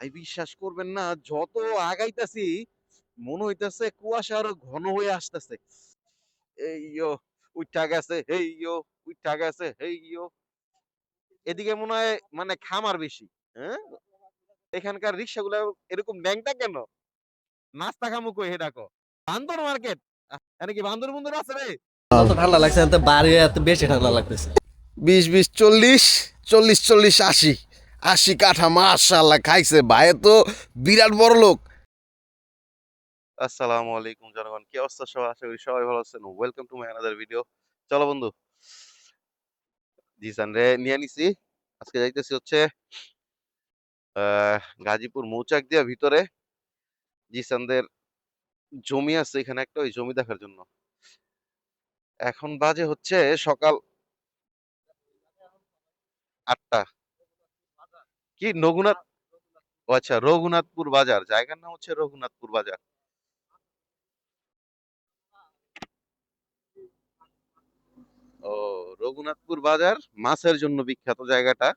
ভাই বিশ্বাস করবেন না, যত আগাইতাছি মনে হইতেছে কুয়াশা আরো ঘন হয়ে আসতেছে। এই ইয়ো উইঠা গেছে, এই ইয়ো উইঠা গেছে, এই ইয়ো। এদিকে মনে হয় মানে খামার বেশি। হ্যাঁ, এখানকার রিক্সাগুলা এরকম ন্যাংটা কেন? নাস্তা খামু কই হেডা ক? বান্দর মার্কেট। এনে কি বান্দর বুন্দর আছে রে? যত ঠান্ডা লাগছে এত বাড়ি এত বেশি ঠান্ডা লাগতেছে। 20 20 40 40 40 80 80 কাঠা মাশাআল্লাহ খাইছে ভাই তো বিরাট বড় লোক। আসসালামু আলাইকুম জনগণ, কি অবস্থা সবার? আশা করি সবাই ভালো আছেন। Welcome to my another video. চলো বন্ধু, জিসান রে নিয়ে নিছি। আজকে যাইতেছি হচ্ছে গাজীপুর মৌচাক দিয়া ভিতরে। জিসানদের জমি আছে এখানে একটা, ওই জমি দেখার জন্য। এখন বাজে হচ্ছে সকাল 8টা। কি রঘুনাথ? ও আচ্ছা, রঘুনাথপুর বাজার, জায়গার নাম হচ্ছে রঘুনাথপুর বাজার। ও, রঘুনাথপুর বাজার মাছের জন্য বিখ্যাত জায়গাটা।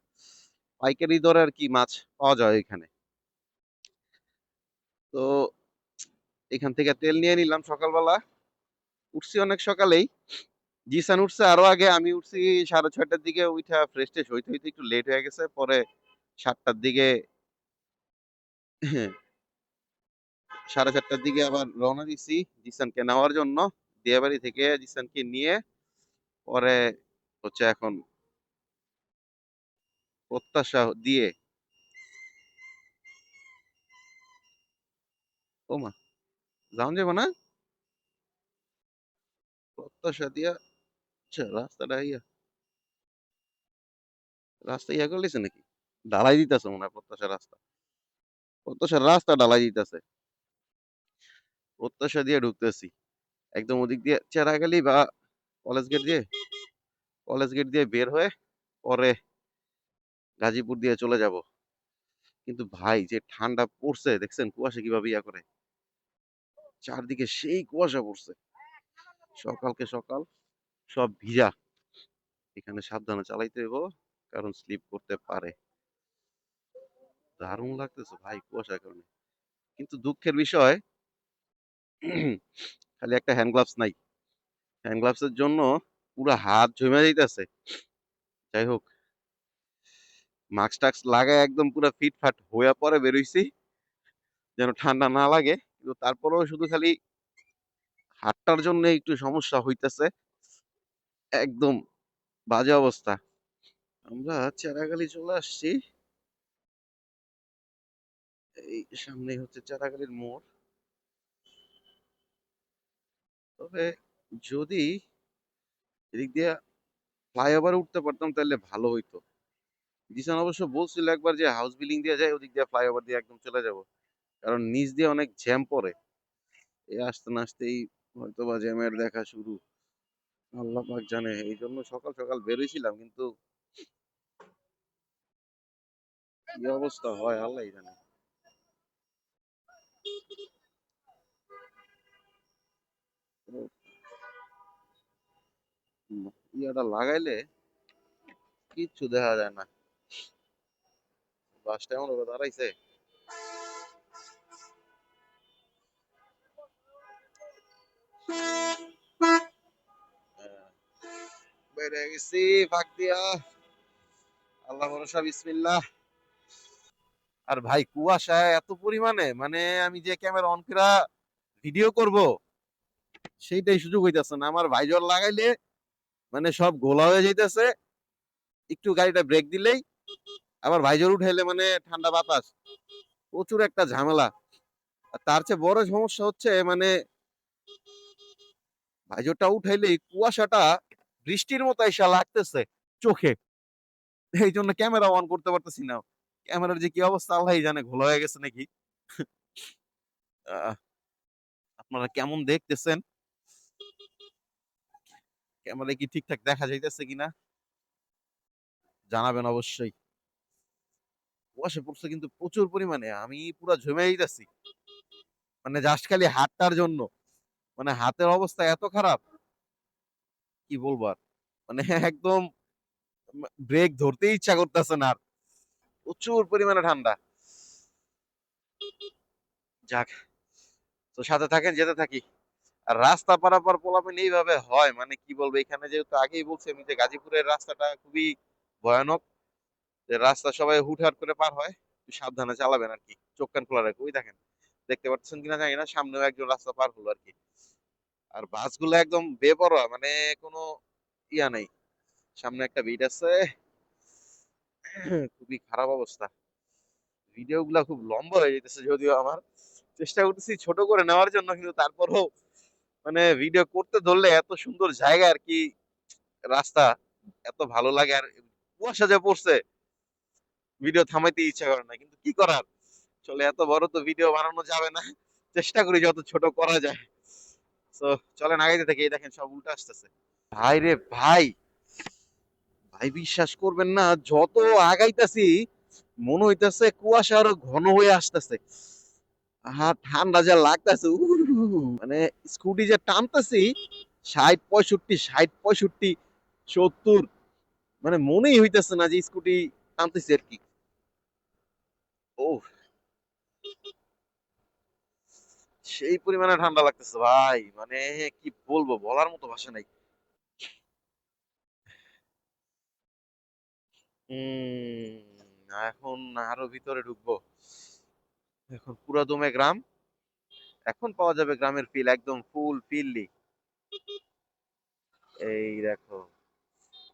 পাইকারি দরে আর কি মাছ পাওয়া যায় এখানে। তো এখান থেকে তেল নিয়ে নিলাম সকালবেলা। উঠছি অনেক সকালেই। জিসান উঠছে আরো আগে, আমি উঠছি 6:30টার দিকে। উঠা ফ্রেশ ট্রেশ হইতে হইতে একটু লেট হয়ে গেছে। পরে 7টার দিকে 4:30টার দিকে আবার রওনা দিছি জিসানকে নেওয়ার জন্য। দিয়াবাড়ি থেকে জিসানকে নিয়ে পরে হচ্ছে এখন প্রত্যাশা দিয়ে, ও মা, যাওন যাবো না? প্রত্যাশা দিয়া আচ্ছা, রাস্তাটা রাস্তা করলিছে নাকি? ঢালাই দিতেছে মনে হয় প্রত্যাশা রাস্তা। প্রত্যাশার রাস্তা ঢালাই দিতেছে। প্রত্যাশা দিয়ে ঢুকতেছি একদম ওদিক দিয়ে চেরাগালি বা কলেজ গেট দিয়ে, কলেজ গেট দিয়ে বের হয়ে পরে গাজীপুর দিয়ে চলে যাব। কিন্তু ভাই যে ঠান্ডা পড়ছে দেখছেন, কুয়াশা কিভাবে করে। চারদিকে সেই কুয়াশা পড়ছে, সকালকে সকাল সব ভিজা। এখানে সাবধানে চালাইতে হইব, কারণ স্লিপ করতে পারে। দারুণ লাগতেছে ভাই কুয়াশার কারণে। কিন্তু দুঃখের বিষয়, খালি একটা হ্যান্ড গ্লাভস নাই। হ্যান্ড গ্লাভসের জন্য পুরো হাত জমে যাইতেছে। যাই হোক, মাস্ক টাক্স লাগায় একদম পুরো ফিটফাট হইয়া পরে বেরোইছি, যেন ঠান্ডা না লাগে। কিন্তু তারপরেও শুধু খালি হাতটার জন্য একটু সমস্যা হইতেছে। একদম বাজে অবস্থা। আমরা চেরাগালি চলে আসছি। এই সামনে হচ্ছে চেরাগালির মোড়। তবে যদি এদিক দিয়ে ফ্লাইওভারে উঠতে পারতাম তাহলে ভালো হইতো। জিসান অবশ্য বলছিল একবার যে হাউস বিল্ডিং দিয়ে যায়, ওদিক দিয়ে ফ্লাইওভার দিয়ে একদম চলে যাব, কারণ নিচ দিয়ে অনেক জ্যাম পড়ে। এই আসতে না আসতেই হয়তো বা জ্যামের দেখা শুরু। আল্লাহ পাক জানে। এই জন্য সকাল সকাল বেরোইছিলাম, কিন্তু কি অবস্থা হয় আল্লাহ জানে। তো ইয়াটা লাগাইলে কিচ্ছু দেখা যায় না। বাসটা এমন ভাবে দাঁড়াইছে। বেড়ে গেছি ফাঁক দিয়া। আল্লাহ ভরসা, বিসমিল্লাহ। আর ভাই কুয়াশায় এত পরিমাণে, মানে আমি যে ক্যামেরা অন করা ভিডিও করব সেইটাই সুযোগ হইতেছে না। আমার ভাইজর লাগাইলে মানে সব গোলা হয়ে যাইতেছে। একটু গাড়িটা ব্রেক দিলেই আবার ভাইজর উঠাইলে মানে ঠান্ডা বাতাস, প্রচুর একটা ঝামেলা। আর তার চেয়ে বড় সমস্যা হচ্ছে মানে ভাইজরটা উঠাইলে কুয়াশাটা বৃষ্টির মতো এসে লাগতেছে চোখে। এই জন্য ক্যামেরা অন করতে পারতেছি না। ক্যামেরার যে কি অবস্থা আল্লাহ জানে, ঘোলা হয়ে গেছে নাকি। আহ, আপনারা কেমন দেখতেছেন? ক্যামেরায় কি ঠিকঠাক দেখা যাইতেছে কিনা জানাবেন অবশ্যই। কুয়াশা পড়ছে কিন্তু প্রচুর পরিমাণে, আমি পুরো জমে যাইতেছি। মানে জাস্ট খালি হাতটার জন্য, মানে হাতের অবস্থা এত খারাপ, কি বলবো আর। মানে একদম ব্রেক ধরতে ইচ্ছা করতেছে না আর। প্রচুর পরিমাণে ঠান্ডা। যাক, তো সাথে থাকেন, যেতে থাকি। আর রাস্তা পারাপার পোলাপান এইভাবে হয়, মানে কি বলবো, এখানে যেহেতু আগেই বলছি আমি যে গাজীপুরের রাস্তাটা খুবই ভয়ানক, যে রাস্তা সবাই হুটহাট করে পার হয়, একটু সাবধানে চালাবেন আর কি, চোখ কান খোলা রাখবে। ওই দেখেন, দেখতে পাচ্ছেন কিনা জানি না, সামনেও একজন রাস্তা পার হলো আর কি। আর বাসগুলো একদম বেপরোয়া, মানে কোনো ইয়া নেই। সামনে একটা ভিড় আছে, খুবই খারাপ অবস্থা। ভিডিও গুলা খুব লম্বা হয়ে যেতেছে, যদিও আমার চেষ্টা করতেছি ছোট করে নেওয়ার জন্য, কিন্তু তারপরেও মানে ভিডিও করতে ধরলে এত সুন্দর জায়গা আর কি, রাস্তা এত ভালো লাগে, আর কুয়াশা যে পড়ছে, ভিডিও থামাইতে ইচ্ছা করে না, কিন্তু কি করার, চলে এত বড় তো ভিডিও বানানো যাবে না, চেষ্টা করি যত ছোট করা যায়। তো চলেন আগাইতে থেকে, এই দেখেন সব উল্টো আসতেছে। ভাই রে ভাই, ভাই বিশ্বাস করবেন না, যত আগাইতাছি মনে হইতাছে কুয়াশা আরো ঘন হয়ে আসতেছে। আহা ঠান্ডা যা লাগতেছে, মানে স্কুটি যে টানতেছি, 60 65, 60 65, 70, মানে মনেই হইতেছে না যে স্কুটি টানতেছি আর কি। ও, সেই পরিমাণে ঠান্ডা লাগতেছে ভাই, মানে কি বলবো, বলার মতো ভাষা নাই। উম এখন আরো ভিতরে ঢুকবো, এখন পুরা দমে গ্রাম, এখন পাওয়া যাবে গ্রামের ফিল, একদম ফুল ফিললি। এই দেখো,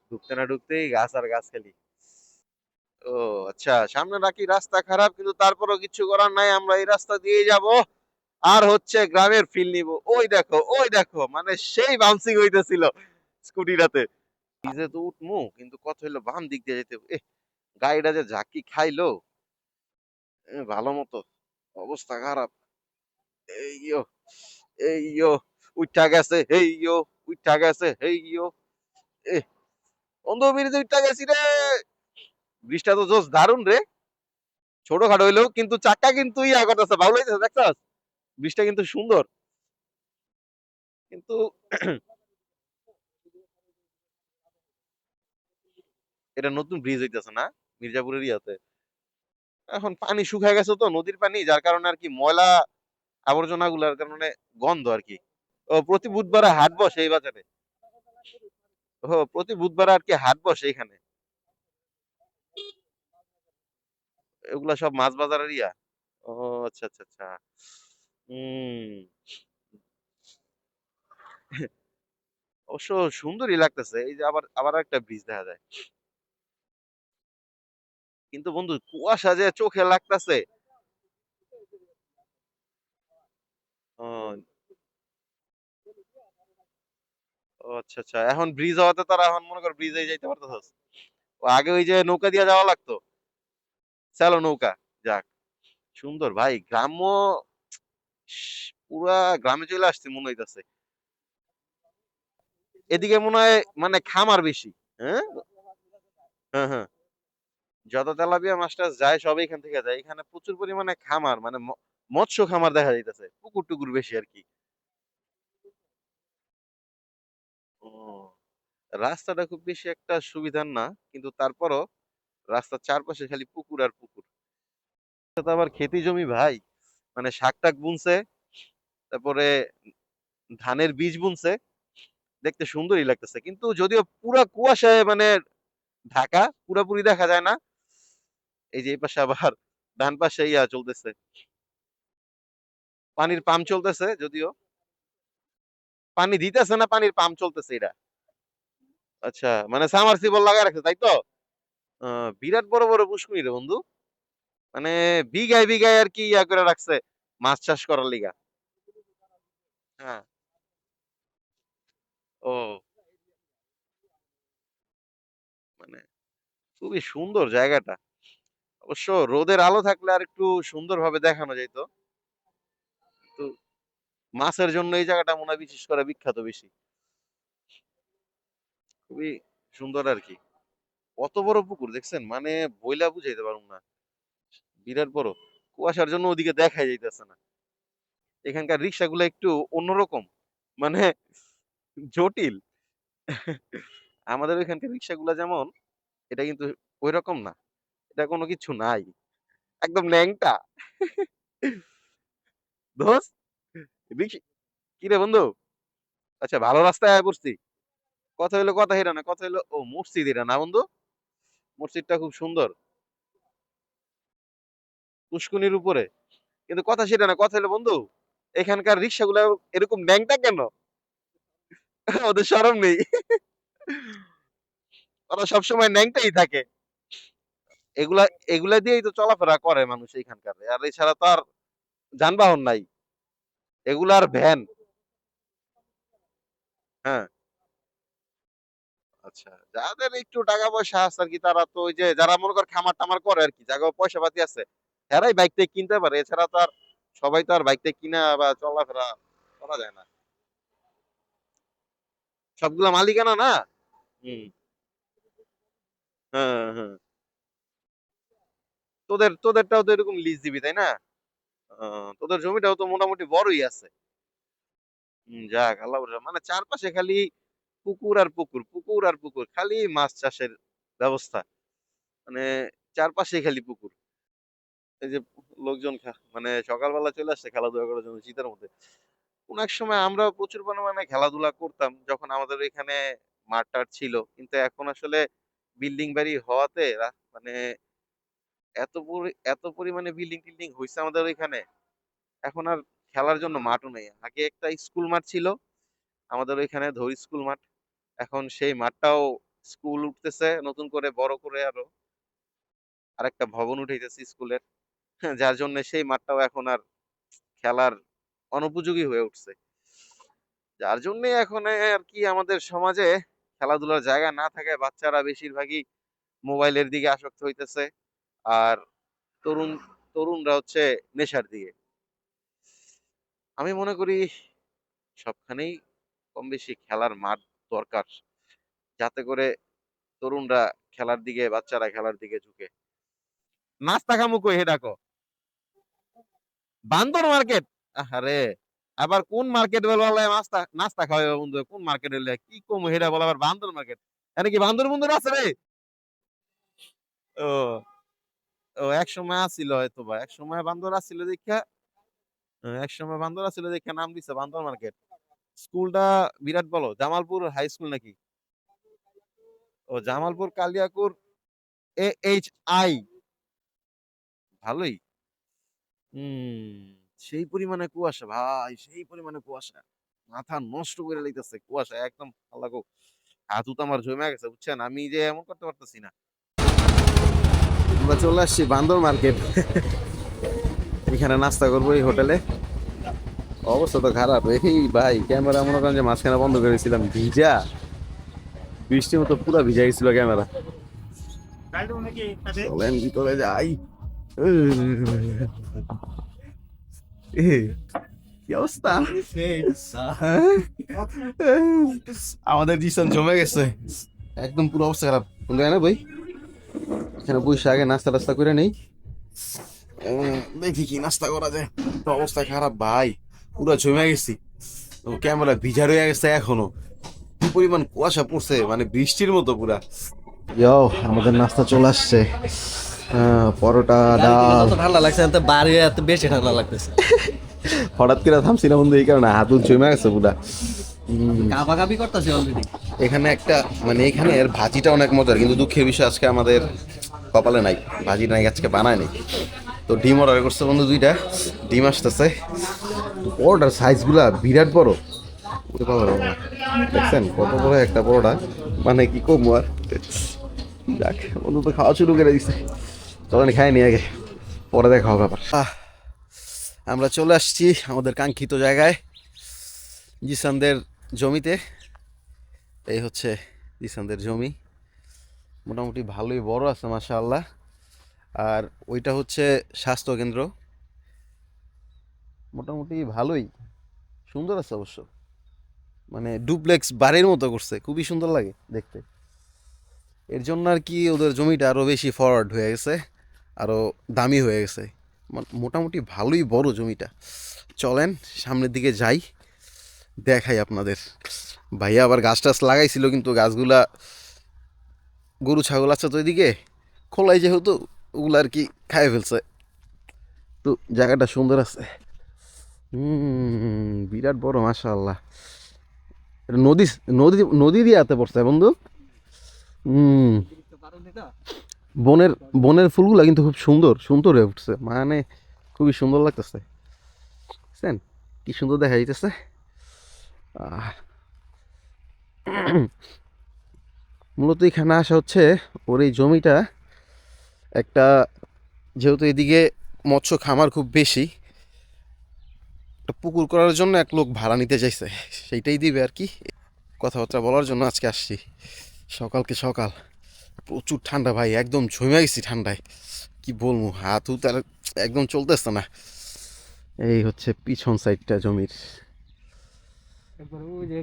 ঢুকতে না ঢুকতেই গাছ আর গাছ খালি। ও আচ্ছা, সামনে নাকি রাস্তা খারাপ, কিন্তু তারপরও কিছু করার নাই, আমরা এই রাস্তা দিয়ে যাব, আর হচ্ছে গ্রামের ফিল নিব। ওই দেখো, ওই দেখো, মানে সেই বাউন্সিং হইতেছিল স্কুটিটাতে। নিজে তো উঠমু, কিন্তু কথা হইলো বাম দিক দিয়ে যেতে হবে। গাড়িটা যে ঝাঁকি খাইলো, ভালো মতো, অবস্থা খারাপ। এইয়ো, এইয়ো, উঠা গেছে, হেইয়ো, উঠা গেছে, হেইয়ো। এ বন্ধু, ব্রিজে উঠা গেছি রে। ব্রিজটা তো জোস, দারুন রে, ছোটখাটো হইলেও কিন্তু চাক্কা কিন্তু ইয়া করতেছে, ভালো হইতেছে, দেখছস? ব্রিজটা কিন্তু সুন্দর, কিন্তু এটা নতুন ব্রিজ হইতেছে না মির্জাপুরের ইয়াতে। এখন পানি শুকায় গেছে তো, নদীর পানি, যার কারণে আর কি ময়লা আবর্জনা গুলার কারণে গন্ধ আর কি। ও প্রতি বুধবারে হাট বসে এই বাজারে। ও প্রতি বুধবারে আর কি হাট বসে এখানে। এগুলা সব মাছ বাজারের ইয়া। ও আচ্ছা আচ্ছা আচ্ছা। হম, অবশ্য সুন্দরই লাগতেছে, এই যে আবার আবার একটা ব্রিজ দেখা যায়, কিন্তু বন্ধু কুয়াশা যে চোখে লাগতেছে। ও ও আচ্ছা আচ্ছা, এখন ব্রিজ হওয়াতে তারা এখন মনে কর ব্রিজে যাইতে পারতেছস। ও আগে ওই যে নৌকা দিয়ে যাওয়া লাগতো, চলো নৌকা। যাক, সুন্দর ভাই, গ্রাম্য, পুরা গ্রামে চলে আসছে মনে হইতাছে। এদিকে মনে হয় মানে খামার বেশি। হ্যাঁ, হ্যাঁ, হ্যাঁ, যত তেলাপিয়া মাছ টাছ যায় সব এখান থেকে যায়, এখানে প্রচুর পরিমাণে খামার, মানে মৎস্য খামার দেখা যাইতেছে, পুকুর টুকুর বেশি আর কি। ও, রাস্তাটা খুব বেশি একটা সুবিধার না, কিন্তু তারপরও রাস্তার চারপাশে খালি পুকুর আর পুকুর। এটা তো আবার খেতি জমি ভাই, মানে শাক টাক বুনছে, তারপরে ধানের বীজ বুনছে, দেখতে সুন্দরই লাগতেছে, কিন্তু যদিও পুরা কুয়াশায় মানে ঢাকা, পুরোপুরি দেখা যায় না। এই যে এই পাশে আবার ডান পাশে ইয়া চলতেছে, পানির পাম্প চলতেছে, যদিও পানি দিতেছে না, পানির পাম্প চলতেছে এটা। আচ্ছা, মানে সামারসিবল লাগায় রাখছে, তাই তো? বিরাট বড় বড় পুষ্করি রে বন্ধু, মানে বিঘায় বিঘায় আর কি ইয়া করে রাখছে মাছ চাষ করার লিগা। হ্যাঁ। ও, মানে খুবই সুন্দর জায়গাটা। অবশ্য রোদের আলো থাকলে আর একটু সুন্দর ভাবে দেখানো যেত, তো মাছের জন্য এই জায়গাটা মনে হয় বিশেষ করে বিখ্যাত বেশি। খুবই সুন্দর আর কি। কত বড় পুকুর দেখছেন, মানে বইলা বুঝাইতে পারুম না, বিরাট বড়। কুয়াশার জন্য ওদিকে দেখাই যাইতেছে না। এখানকার রিক্সাগুলো একটু অন্যরকম, মানে জটিল। আমাদের ওইখানকার রিক্সাগুলো যেমন, এটা কিন্তু ওই রকম না, এটা কোনো কিছু নাই, একদম ন্যাংটা। দোস্ত কি রে বন্ধু? আচ্ছা, ভালো রাস্তায় আয় পড়ছি। কথা হইলো কথা হেরা না, কথা হইলো ও মসজিদ এটা না বন্ধু? মসজিদটা খুব সুন্দর, পুষ্কুনির উপরে। কিন্তু কথা সেটা না, কথা হইলো বন্ধু, এখানকার রিক্সাগুলো এরকম ন্যাংটা কেন? ওদের শরম নেই? ওরা সবসময় ন্যাংটাই থাকে। এগুলা এগুলা দিয়েই তো চলাফেরা করে মানুষ এইখানকার, আর এছাড়া তো আর যানবাহন নাই, এগুলার ভ্যান। হ্যাঁ, আচ্ছা, যাদের একটু টাকা পয়সা আছে আর কি, তারা তো ওই যে যারা মনে কর খামার টামার করে আর কি, যাদের পয়সা পাতি আছে, এরাই বাইক টাইক কিনতে পারে। এছাড়া তো আর সবাই তো আর বাইক টাইক কিনা বা চলাফেরা করা যায় না, সবগুলা মালিকানা না। হম। হ্যাঁ, হ্যাঁ। তোদেরটাও তো এরকম লিজ দিবি তাই না? তোদের জমিটাও তো মোটামুটি বড়ই আছে। যাক, আল্লাহ ভরসা। মানে চারপাশে খালি পুকুর আর পুকুর, পুকুর আর পুকুর, খালি মাছ চাষের ব্যবস্থা। মানে চারপাশে খালি পুকুর। এই যে লোকজন মানে সকালবেলা চলে আসছে খেলাধুলা করার জন্য শীতের মধ্যে। কোন এক সময় আমরা প্রচুর পরিমাণে খেলাধুলা করতাম যখন আমাদের এখানে মাঠ টাট ছিল, কিন্তু এখন আসলে বিল্ডিং বাড়ি হওয়াতে মানে এত পরিমাণে বিল্ডিং টিল্ডিং হয়েছে আমাদের ওইখানে, এখন আর খেলার জন্য মাঠও নেই। আগে একটা স্কুল মাঠ ছিল আমাদের ওইখানে, ধরি স্কুল মাঠ। এখন সেই মাঠটাও, স্কুল উঠতেছে নতুন করে বড় করে, আরো আরেকটা ভবন উঠাইতেছে স্কুলের, যার জন্য সেই মাঠটাও এখন আর খেলার অনুপযোগী হয়ে উঠছে। যার জন্য এখন আর কি আমাদের সমাজে খেলাধুলার জায়গা না থাকায় বাচ্চারা বেশিরভাগই মোবাইলের দিকে আসক্ত হইতেছে, আর তরুণ তরুণরা হচ্ছে নেশার দিকে। আমি মনে করি সবখানেই কম বেশি খেলার মাঠ দরকার, যাতে করে তরুণরা খেলার দিকে, বাচ্চারা খেলার দিকে ঝুঁকে। নাস্তা খামু কই হে ডাকো? বান্দর মার্কেট? আরে, আবার কোন মার্কেট বলবো? নাস্তা নাস্তা খাওয়াবে বন্ধু, কোন মার্কেট হইলে কি কম হেরা বলে আবার বান্দর মার্কেট? এনে কি বান্দর বন্দর আছে রে? ও, ও এক সময় আসছিল হয়তো, বা এক সময় বান্দর আসছিল দেখা, এক সময় বান্দর আসছিল দেখা নাম দিছে বান্দর মার্কেট। স্কুলটা বিরাট বলো, জামালপুর হাই স্কুল নাকি? ও, জামালপুর কালিয়াকুর AHI, ভালোই। হম। সেই পরিমাণে কুয়াশা ভাই, সেই পরিমাণে কুয়াশা, মাথা নষ্ট করে লাইতেছে কুয়াশা একদম। আল্লাহ গো, হাত উত আমার জমে গেছে বুঝছেন, আমি যে এমন করতে পারতেছি না। আমরা চলে আসছি বান্দর মার্কেট, এখানে নাস্তা করবো এই হোটেলে। অবস্থা তো খারাপ এই ভাই, ক্যামেরা মনে করেন যে মাঝখানে বন্ধ করেছিলাম, ভিজা, বৃষ্টির মতো পুরা ভিজা গেছিল ক্যামেরা। চলেন ভিতরে যাই। কি অবস্থা? হ্যাঁ? আমাদের ডিসিশন জমে গেছে একদম, পুরো অবস্থা খারাপ। বন্ধু না ভাই, এখানে বসে আগে নাস্তা টাস্তা করে নেই, দেখি কি নাস্তা করা যায়। তো অবস্থা খারাপ ভাই, পুরো জমে গেছি, ক্যামেরা ভিজা রয়ে গেছে এখনো, কি পরিমাণ কুয়াশা পড়ছে, মানে বৃষ্টির মতো পুরা। আমাদের নাস্তা চলে আসছে, পরোটা, ডাল। ঠান্ডা লাগছে, বাড়ি এত বেশি ঠান্ডা লাগতেছে। হঠাৎ করে থামছি না বন্ধু, এই কারণে হাত জমে গেছে পুরা। কাবাকাবি করতেছি অলরেডি। এখানে একটা, মানে এখানে এর ভাজিটা অনেক মজার, কিন্তু দুঃখের বিষয় আজকে আমাদের কপালে নাই, ভাজি নাই, আজকে বানায় নাই। তো ডিম অর্ডার করছে বন্ধু, 2টা ডিম আসতেছে। পরোটার সাইজগুলা বিরাট বড়, দেখছেন কত বড় একটা পরোটা, মানে কি কম আর। যাক, বন্ধু তো খাওয়া শুরু করে দিচ্ছে, চলেন খাই নি আগে, পরে দেখা হবে ব্যাপার। আমরা চলে আসছি আমাদের কাঙ্ক্ষিত জায়গায়, জিসানদের জমিতে। এই হচ্ছে জিসানদের জমি, মোটামুটি ভালোই বড় আছে মাশাআল্লাহ। আর ওইটা হচ্ছে স্বাস্থ্য কেন্দ্র, মোটামুটি ভালোই সুন্দর আছে অবশ্য, মানে ডুপ্লেক্স বাড়ির মতো করছে, খুবই সুন্দর লাগে দেখতে। এর জন্য আর কি ওদের জমিটা আরও বেশি ফরওয়ার্ড হয়ে গেছে, আরও দামি হয়ে গেছে। মোটামুটি ভালোই বড় জমিটা। চলেন সামনের দিকে যাই, দেখাই আপনাদের। ভাইয়া আবার গাছ টাছ লাগাইছিল, কিন্তু গাছগুলা গরু ছাগল আছে তো এদিকে, খোলাই যেহেতু ওগুলো আর কি খাই ফেলছে। তো জায়গাটা সুন্দর আছে, বিরাট বড় মাশাআল্লাহ। এটা নদী নদী নদী দিয়ে হাতে পড়ছে বন্ধু। হুম। বনের বনের ফুলগুলা কিন্তু খুব সুন্দর সুন্দর হয়ে উঠছে, মানে খুবই সুন্দর লাগতেছে, বুঝছেন কি সুন্দর দেখা যাইতেছে। আহ, মূলত এখানে আসা হচ্ছে ওর এই জমিটা একটা, যেহেতু এদিকে মৎস্য খামার খুব বেশি, একটা পুকুর করার জন্য এক লোক ভাড়া নিতে চাইছে, সেইটাই দিবে আর কি। কথাবার্তা বলার জন্য আজকে আসছি সকালকে সকাল। প্রচুর ঠান্ডা ভাই, একদম ঝমে গেছি ঠান্ডায়, কি বলবো, হাত হুত আর একদম চলতেছে না। এই হচ্ছে পিছন সাইডটা জমির, একবার ওই যে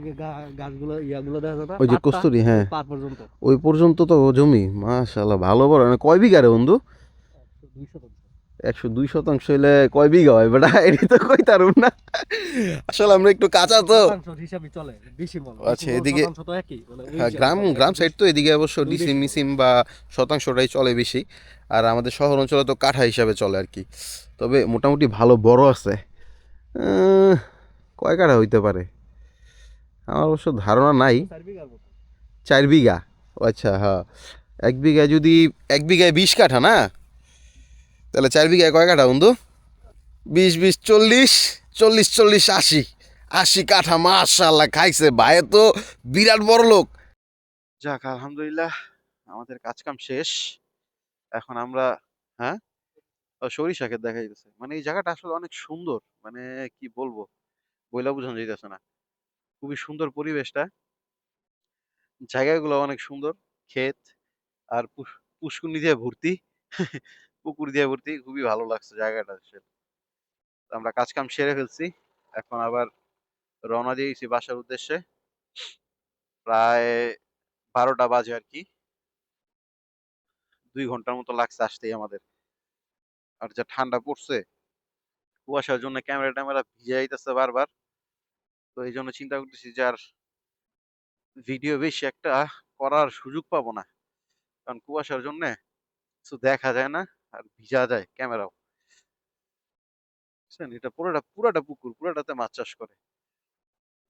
গাছগুলো ইয়াগুলো দেখা যায় না, ওই যে পাটটা কস্তুরি, হ্যাঁ পার পর্যন্ত ওই পর্যন্ত তো জমি। মাশাল্লাহ ভালো বড়, মানে কয় বিঘা রে বন্ধু? 200 102 শতাংশ হইলে কয় বিঘা হয় বেটা? এটি তো কই তারুম না। আসলে আমরা একটু কাঁচা তো। শতাংশ হিসাবে চলে, বেশি বলো আচ্ছা, কোনো এদিকে শতাংশ তো একই, মানে ওই হ্যাঁ, হিসাবে গ্রাম চলে, গ্রাম একটু সাইড বেশি তো এদিকে অবশ্য দুই ডিসিম বেশি বলো। মিসিম বা শতাংশটাই চলে বেশি। আর আমাদের শহর অঞ্চলে তো কাঠা হিসাবে চলে আর কি। তবে মোটামুটি ভালো বড় আছে। আহ, কয় কাঠা হইতে পারে আমার অবশ্য ধারণা নাই। 4 বিঘার মতো। 4 বিঘা? ও আচ্ছা, হ্যাঁ। 1 বিঘায় যদি, 1 বিঘায় 20 কাঠা না, তাহলে 4 বিঘায় কয় কাঠা বন্ধু? 20 20 40, 40 40 80, 80 কাঠা। মাশাআল্লাহ, খাইছে ভাই তো, বিরাট বড় লোক। যাক আলহামদুলিল্লাহ, আমাদের কাজ কাম শেষ। এখন আমরা, হ্যাঁ, সরিষা ক্ষেত দেখা যাইতেছে, মানে এই জায়গাটা আসলে অনেক সুন্দর, মানে কি বলবো, বইলা বোঝানো যাইতেছে না। খুবই সুন্দর পরিবেশটা, জায়গাগুলো অনেক সুন্দর, ক্ষেত আর পুষ্কুনি দিয়ে ভর্তি, পুকুর দিয়ে ভর্তি, খুবই ভালো লাগছে জায়গাটা আসলে। আমরা কাজ কাম সেরে ফেলছি, এখন আবার রওনা দিয়েছি বাসার উদ্দেশ্যে। প্রায় 12টা বাজে আর কি, 2 ঘন্টার মতো লাগছে আসতেই আমাদের। আর যা ঠান্ডা পড়ছে, কুয়াশার জন্য ক্যামেরা ট্যামেরা ভিজে যাইতেছে বারবার। তো এই জন্য চিন্তা করতেছি যে আর ভিডিও বেশি একটা করার সুযোগ পাবো না, কারণ কুয়াশার জন্য কিছু দেখা যায় না, আর ভিজা যায় ক্যামেরাও। বুঝছেন, এটা পুরোটা পুরাটা পুকুর, পুরাটাতে মাছ চাষ করে।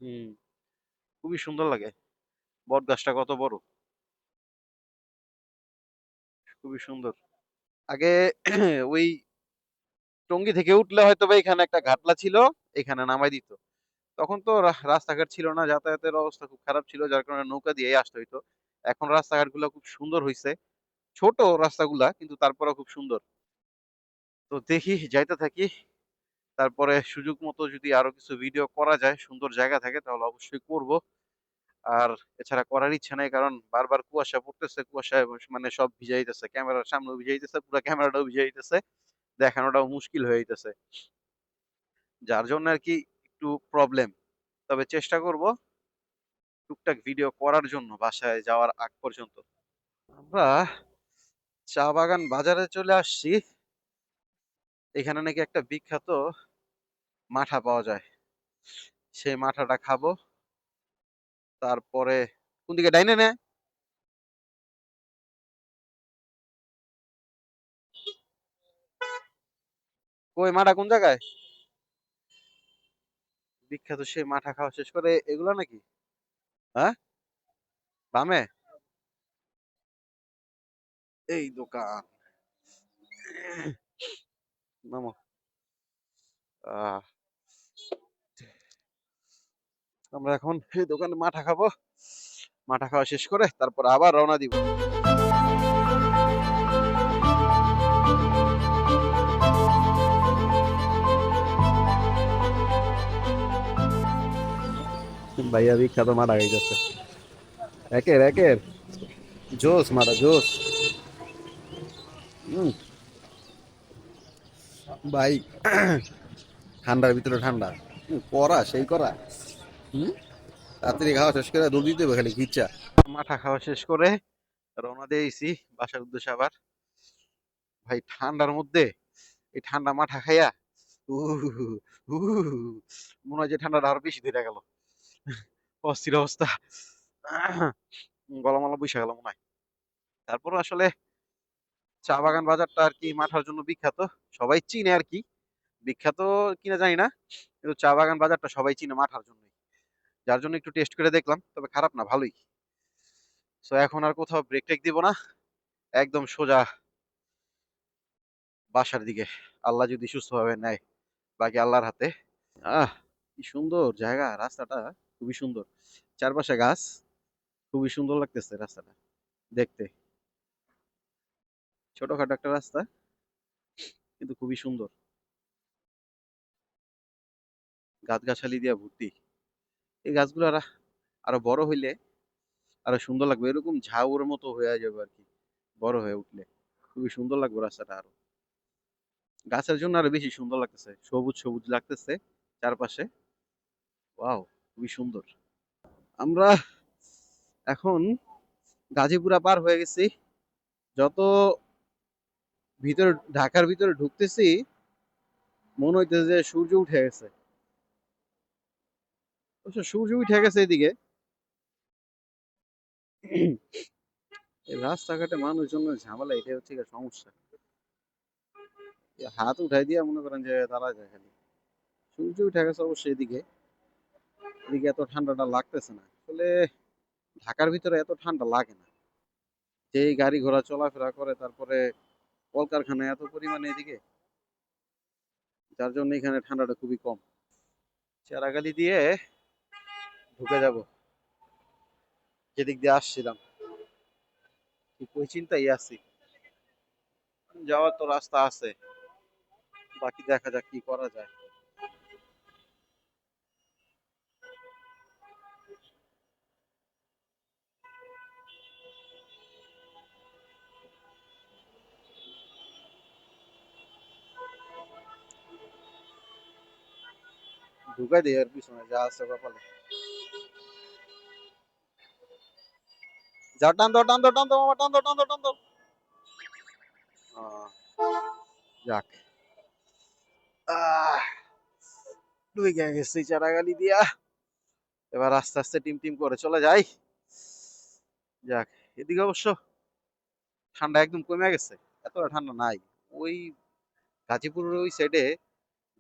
হুম, খুবই সুন্দর লাগে। বট গাছটা কত বড়, খুবই সুন্দর। আগে ওই টঙ্গী থেকে উঠলে হয়তো বা এখানে একটা ঘাটলা ছিল, এখানে নামাই দিত। তখন তো রাস্তাঘাট ছিল না, যাতায়াতের অবস্থা খুব খারাপ ছিল, যার কারণে নৌকা দিয়েই আসতে হইতো। এখন রাস্তাঘাট গুলা খুব সুন্দর হইছে, ছোট রাস্তাগুলা কিন্তু তারপরেও খুব সুন্দর। তো দেখি যাইতে থাকি, তারপরে সুযোগ মতো যদি আরো কিছু ভিডিও করা যায়, সুন্দর জায়গা থাকে, তাহলে অবশ্যই করব। আর এছাড়া করার ইচ্ছা নাই, কারণ বারবার কুয়াশা পড়তেছে, কুয়াশায় মানে সব ভিজাইতেছে, ক্যামেরার সামনেও ভিজাইতেছে, পুরো ক্যামেরাটাও ভিজাইতেছে, দেখানোটাও মুশকিল হয়ে যাইতেছে, যার জন্য আর কি একটু প্রবলেম। তবে চেষ্টা করব টুকটাক ভিডিও করার জন্য বাসায় যাওয়ার আগ পর্যন্ত। আমরা চা বাগান বাজারে চলে আসছি। এখানে নাকি একটা বিখ্যাত মাঠা পাওয়া যায়, সেই মাঠাটা খাবো। তারপরে কোন দিকে, ডাইনে নে? কই মাঠা কোন জায়গায়? বিখ্যাত সেই মাঠা খাওয়া শেষ করে এগুলো নাকি? হ্যাঁ, বামে এই দোকান, নামো। আহ, আমরা এখন এই দোকানে মাঠা খাবো, মাঠা খাওয়া শেষ করে তারপর আবার রওনা দিব। ভাইয়া বিখ্যাত মাঠা খাইতেছে, একের একের জোস মাঠা, জোস। হুম, ভাই ঠান্ডার ভিতরে ঠান্ডা, করা সেই করা। হুম, রাত্রি খাওয়া শেষ করে দৌড় দিতে হবে খালি ইচ্ছা। মাঠা খাওয়া শেষ করে রওনা দিয়েছি বাসার উদ্দেশ্যে আবার। ভাই ঠান্ডার মধ্যে এই ঠান্ডা মাঠা খাইয়া, উহ, উহ, মনে হয় যে ঠান্ডাটা আরো বেশি ধরে গেল, অস্থির অবস্থা, গলা মলা বসে গেল মনে হয়। তারপর আসলে চা বাগান বাজারটা আর কি মাঠার জন্য বিখ্যাত, সবাই চিনে আর কি, বিখ্যাত কিনা জানি না, কিন্তু চা বাগান বাজারটা সবাই চিনে মাঠার জন্যই, যার জন্য একটু টেস্ট করে দেখলাম, তবে খারাপ না, ভালোই। সো এখন আর কোথাও ব্রেক টেক দিব না, একদম সোজা বাসার দিকে, আল্লাহ যদি সুস্থভাবে নেয়, বাকি আল্লাহর হাতে। আহ কি সুন্দর জায়গা, রাস্তাটা খুবই সুন্দর, চারপাশে গাছ, খুবই সুন্দর লাগতেছে রাস্তাটা দেখতে। ছোটখাটো একটা রাস্তা, কিন্তু খুবই সুন্দর, গাছগাছালি দিয়ে ভর্তি। এই গাছগুলো আরো বড় হইলে আরো সুন্দর লাগবে, এরকম ঝাউর মতো হয়ে যাবে আর কি, বড় হয়ে উঠলে খুবই সুন্দর লাগবে রাস্তাটা। আরো গাছের জন্য আরো বেশি সুন্দর লাগতেছে, সবুজ সবুজ লাগতেছে চারপাশে। ওয়াও, খুবই সুন্দর। আমরা এখন গাজীপুরা পার হয়ে গেছি, যত ভিতরে, ঢাকার ভিতরে ঢুকতেছি, মনে হইতেছে যে সূর্য উঠে গেছে। অবশ্য সূর্য উঠে গেছে এদিকে। এই রাস্তাঘাটে মানুষজনের ঝামেলা, এটাই হচ্ছে গিয়ে সমস্যা। এই হাত উঠাই দিয়ে মনে করেন যে দাঁড়া যায় খালি। সূর্য উঠে গেছে অবশ্যই এদিকে, এদিকে এত ঠান্ডাটা লাগতেছে না আসলে। ঢাকার ভিতরে এত ঠান্ডা লাগে না, যেই গাড়ি ঘোড়া চলাফেরা করে, তারপরে কলকারখানা এত পরিমাণে এদিকে, যার জন্য এখানে ঠান্ডাটা খুবই কম। চেরাগালি দিয়ে ঢুকে যাব, যেদিক দিয়ে আসছিলাম, ঠিক ওই চিন্তাই আছি। যাওয়ার তো রাস্তা আছে, বাকি দেখা যাক কি করা যায়। ঢুকাই দিই এর পিছনে যা আছে কপালে। যা, টান দাও টান দাও টান দাও মামা, টান দাও টান দাও টান দাও। আহ, যাক, আহ ঢুকে গেছি চারাগালি দিয়া, এবার আস্তে আস্তে টিম টিম করে চলে যাই। যাক, এদিকে অবশ্য ঠান্ডা একদম কমে গেছে, এতটা ঠান্ডা নাই। ওই গাজীপুরের ওই সাইডে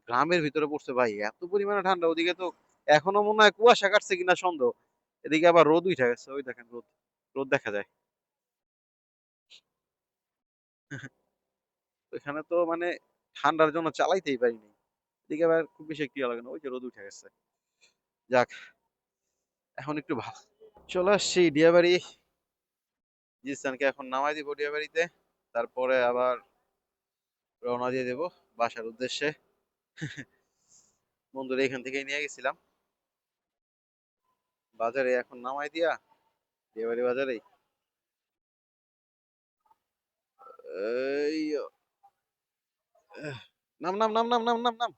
গ্রামের ভিতরে পড়ছে ভাই, এত পরিমাণে ঠান্ডা। ওদিকে তো এখনো মনে হয় কুয়াশা কাটছে কিনা সন্দেহ। এদিকে আবার রোদ উঠে গেছে, ওই দেখেন রোদ, রোদ দেখা যায়। ওইখানে তো মানে ঠান্ডার জন্য চালাইতেই পারিনি। এদিকে আবার খুব বেশি একটু ইয়ে লাগে না, ওই যে রোদ উঠে গেছে। যাক, এখন একটু ভালো। চলে আসছি ডিয়াবাড়ি, জিসানকে এখন নামাই দিব ডিয়াবাড়িতে, তারপরে আবার রওনা দিয়ে দেবো বাসার উদ্দেশ্যে। বন্ধুরা এখান থেকেই নিয়ে গেছিলাম বাজারে, এখন নামাই দিয়া ডিয়াবাড়ি বাজারেই। এই নাম নাম নাম নাম নাম নাম নাম।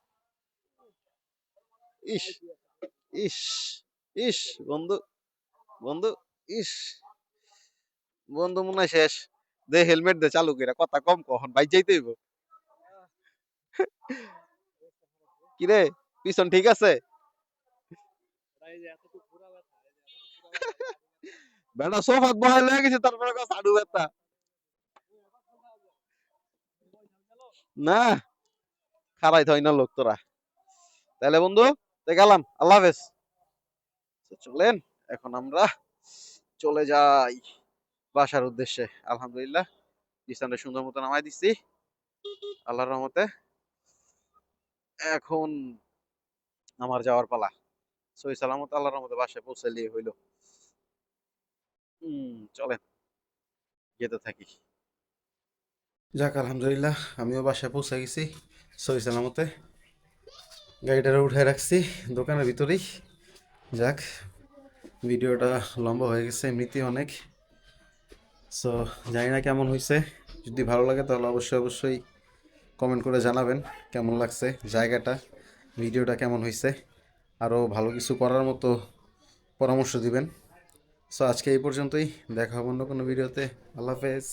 ইস ইস ইস, বন্ধু, বন্ধু, ইস, বন্ধু মনে হয় শেষ। দে হেলমেট দে, চালু করে কথা কম কখন বাইক যাইতে হইব। কিরে, পিছন ঠিক আছে? বেটা সোফাত বহাই লয়ে গেছে, তারপরে কথা হাঁটু ব্যথা। না, খারাই থই না লোক তোরা। তাহলে বন্ধু, তো গেলাম, আল্লাহ হাফেজ। তো চলেন এখন আমরা চলে যাই বাসার উদ্দেশ্যে। আলহামদুলিল্লাহ, বিছানাটা সুন্দর মতো নামাই দিচ্ছি আল্লাহর রহমতে। এখন আমার যাওয়ার পালা, সহি সালামত আল্লাহর রহমতে বাসায় পৌঁছাইলেই হইলো। চলেন যেতে থাকি। যাক আলহামদুলিল্লাহ, আমিও বাসায় পৌঁছে গেছি সহি সালামতে। গাড়িটা উঠে রাখছি দোকানের ভিতরেই। যাক, ভিডিওটা লম্বা হয়ে গেছে এমনিতেই অনেক। সো জানি না কেমন হয়েছে, যদি ভালো লাগে তাহলে অবশ্যই অবশ্যই কমেন্ট করে জানাবেন কেমন লাগছে জায়গাটা, ভিডিওটা কেমন হয়েছে, আরও ভালো কিছু করার মতো পরামর্শ দিবেন। সো আজকে এই পর্যন্তই, দেখা হবে অন্য কোনো ভিডিওতে। আল্লাহ হাফেজ।